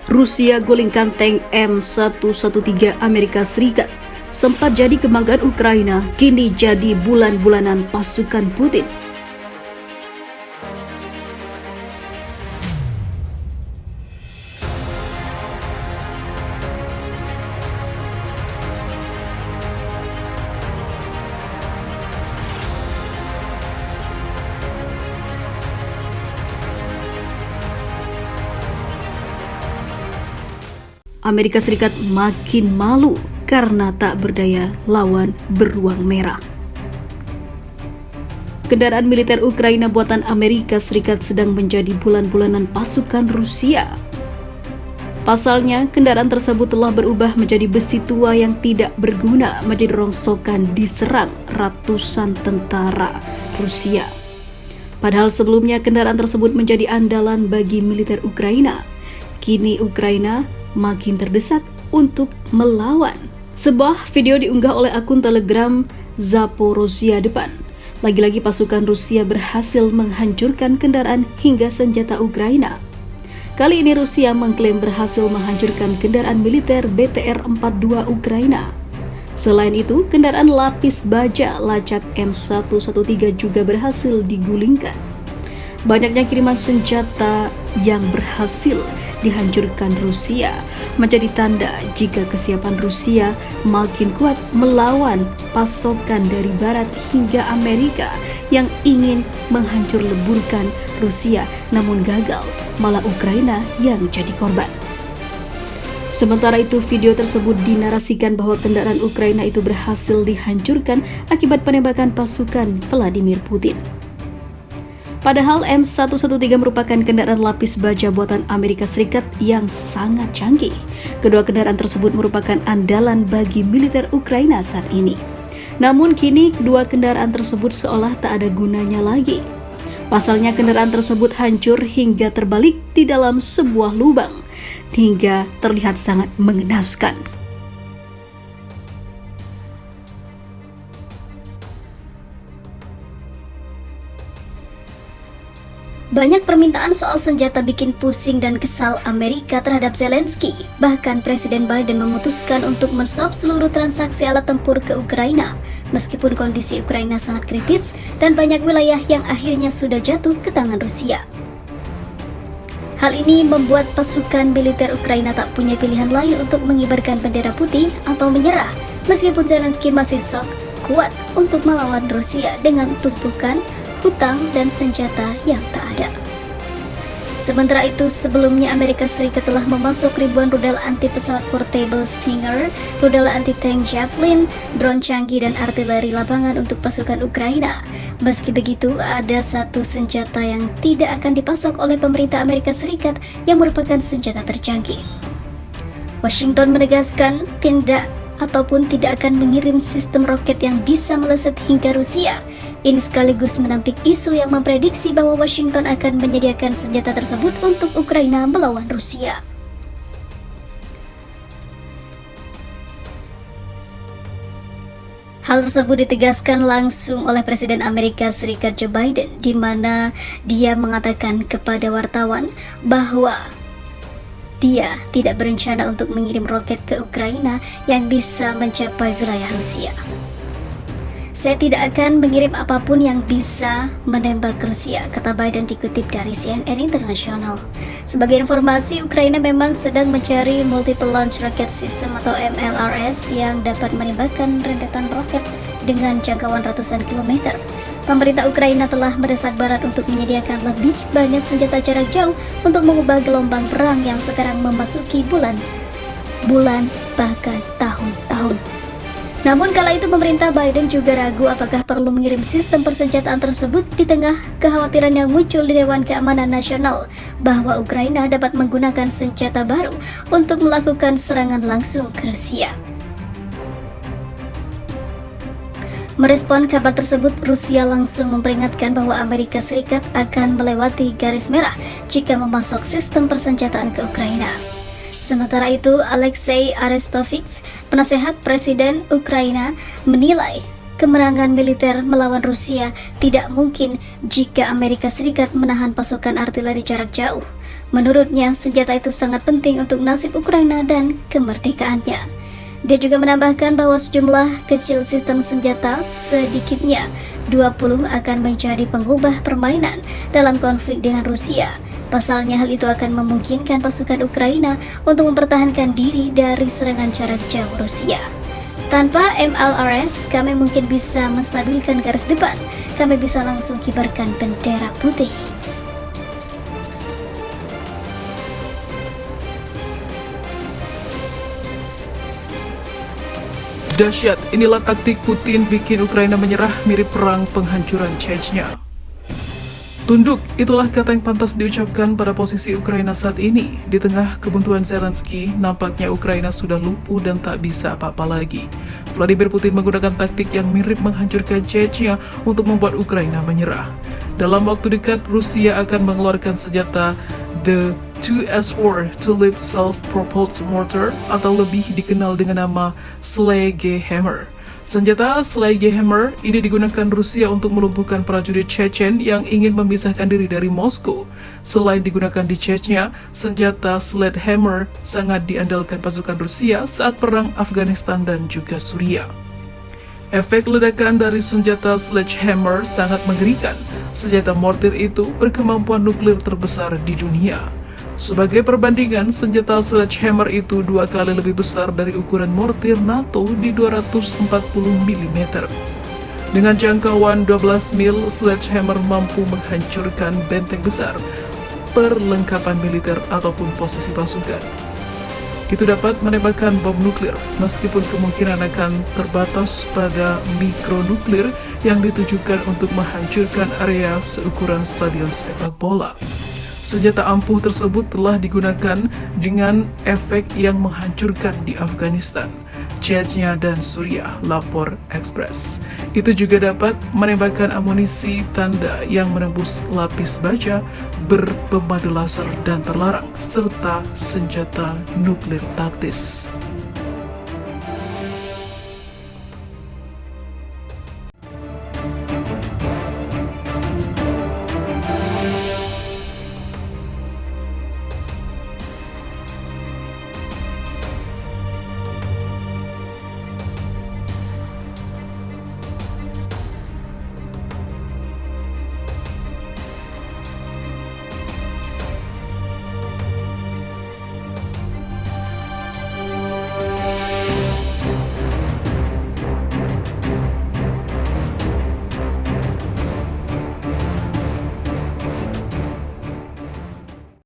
Rusia gulingkan tank M113 Amerika Serikat. Sempat jadi kebanggaan Ukraina, kini jadi bulan-bulanan pasukan Putin. Amerika Serikat makin malu karena tak berdaya lawan beruang merah. Kendaraan militer Ukraina buatan Amerika Serikat sedang menjadi bulan-bulanan pasukan Rusia. Pasalnya, kendaraan tersebut telah berubah menjadi besi tua yang tidak berguna, menjadi rongsokan diserang ratusan tentara Rusia. Padahal sebelumnya kendaraan tersebut menjadi andalan bagi militer Ukraina. Kini Ukraina makin terdesak untuk melawan. Sebuah video diunggah oleh akun Telegram Zaporozhia Depan. Lagi-lagi pasukan Rusia berhasil menghancurkan kendaraan hingga senjata Ukraina. Kali ini Rusia mengklaim berhasil menghancurkan kendaraan militer BTR-42 Ukraina. Selain itu, kendaraan lapis baja lacak M113 juga berhasil digulingkan. Banyaknya kiriman senjata yang berhasil dihancurkan Rusia menjadi tanda jika kesiapan Rusia makin kuat melawan pasokan dari Barat hingga Amerika yang ingin menghancur leburkan Rusia, namun gagal, malah Ukraina yang jadi korban. Sementara itu, video tersebut dinarasikan bahwa kendaraan Ukraina itu berhasil dihancurkan akibat penembakan pasukan Vladimir Putin. Padahal M113 merupakan kendaraan lapis baja buatan Amerika Serikat yang sangat canggih. Kedua kendaraan tersebut merupakan andalan bagi militer Ukraina saat ini. Namun kini kedua kendaraan tersebut seolah tak ada gunanya lagi. Pasalnya kendaraan tersebut hancur hingga terbalik di dalam sebuah lubang, hingga terlihat sangat mengenaskan. Banyak permintaan soal senjata bikin pusing dan kesal Amerika terhadap Zelensky. Bahkan Presiden Biden memutuskan untuk menstop seluruh transaksi alat tempur ke Ukraina, meskipun kondisi Ukraina sangat kritis dan banyak wilayah yang akhirnya sudah jatuh ke tangan Rusia. Hal ini membuat pasukan militer Ukraina tak punya pilihan lain untuk mengibarkan bendera putih atau menyerah, meskipun Zelensky masih sok kuat untuk melawan Rusia dengan tumpukan hutang dan senjata yang tak ada. Sementara itu, sebelumnya Amerika Serikat telah memasok ribuan rudal anti-pesawat portable Stinger, rudal anti-tank Javelin, drone canggih dan artileri lapangan untuk pasukan Ukraina. Meski begitu, ada satu senjata yang tidak akan dipasok oleh pemerintah Amerika Serikat yang merupakan senjata tercanggih. Washington menegaskan tidak akan mengirim sistem roket yang bisa meleset hingga Rusia. Ini sekaligus menampik isu yang memprediksi bahwa Washington akan menyediakan senjata tersebut untuk Ukraina melawan Rusia. Hal tersebut ditegaskan langsung oleh Presiden Amerika Serikat Joe Biden, di mana dia mengatakan kepada wartawan bahwa dia tidak berencana untuk mengirim roket ke Ukraina yang bisa mencapai wilayah Rusia. Saya tidak akan mengirim apapun yang bisa menembak Rusia, kata Biden dikutip dari CNN International. Sebagai informasi, Ukraina memang sedang mencari Multiple Launch Rocket System atau MLRS yang dapat menembakkan rentetan roket dengan jangkauan ratusan kilometer. Pemerintah Ukraina telah mendesak Barat untuk menyediakan lebih banyak senjata jarak jauh untuk mengubah gelombang perang yang sekarang memasuki bulan bahkan tahun-tahun. Namun kala itu pemerintah Biden juga ragu apakah perlu mengirim sistem persenjataan tersebut di tengah kekhawatiran yang muncul di Dewan Keamanan Nasional bahwa Ukraina dapat menggunakan senjata baru untuk melakukan serangan langsung ke Rusia. Merespon kabar tersebut, Rusia langsung memperingatkan bahwa Amerika Serikat akan melewati garis merah jika memasok sistem persenjataan ke Ukraina. Sementara itu, Alexei Arestovich, penasehat Presiden Ukraina, menilai kemenangan militer melawan Rusia tidak mungkin jika Amerika Serikat menahan pasukan artileri jarak jauh. Menurutnya, senjata itu sangat penting untuk nasib Ukraina dan kemerdekaannya. Dia juga menambahkan bahwa sejumlah kecil sistem senjata, sedikitnya 20, akan menjadi pengubah permainan dalam konflik dengan Rusia. Pasalnya, hal itu akan memungkinkan pasukan Ukraina untuk mempertahankan diri dari serangan jarak jauh Rusia. Tanpa MLRS, kami mungkin bisa menstabilkan garis depan. Kami bisa langsung kibarkan bendera putih. Dahsyat, inilah taktik Putin bikin Ukraina menyerah, mirip perang penghancuran Chechnya. Tunduk, itulah kata yang pantas diucapkan pada posisi Ukraina saat ini. Di tengah kebuntuan Zelensky, nampaknya Ukraina sudah lumpuh dan tak bisa apa-apa lagi. Vladimir Putin menggunakan taktik yang mirip menghancurkan Chechnya untuk membuat Ukraina menyerah. Dalam waktu dekat, Rusia akan mengeluarkan senjata The 2S4 Tulip Self-Propelled Mortar atau lebih dikenal dengan nama Sledgehammer. Senjata Sledgehammer ini digunakan Rusia untuk melumpuhkan prajurit Chechen yang ingin memisahkan diri dari Moskow. Selain digunakan di Chechnya, senjata Sledgehammer sangat diandalkan pasukan Rusia saat perang Afghanistan dan juga Suriah. Efek ledakan dari senjata Sledgehammer sangat mengerikan. Senjata mortir itu berkemampuan nuklir terbesar di dunia. Sebagai perbandingan, senjata Sledgehammer itu 2 kali lebih besar dari ukuran mortir NATO di 240 mm. Dengan jangkauan 12 mil, Sledgehammer mampu menghancurkan benteng besar, perlengkapan militer ataupun posisi pasukan. Itu dapat menembakkan bom nuklir, meskipun kemungkinan akan terbatas pada mikronuklir yang ditujukan untuk menghancurkan area seukuran stadion sepak bola. Senjata ampuh tersebut telah digunakan dengan efek yang menghancurkan di Afghanistan, Chechnya, dan Suriah, lapor Express. Itu juga dapat menembakkan amunisi tanda yang menembus lapis baja, berpemadu laser dan terlarang, serta senjata nuklir taktis.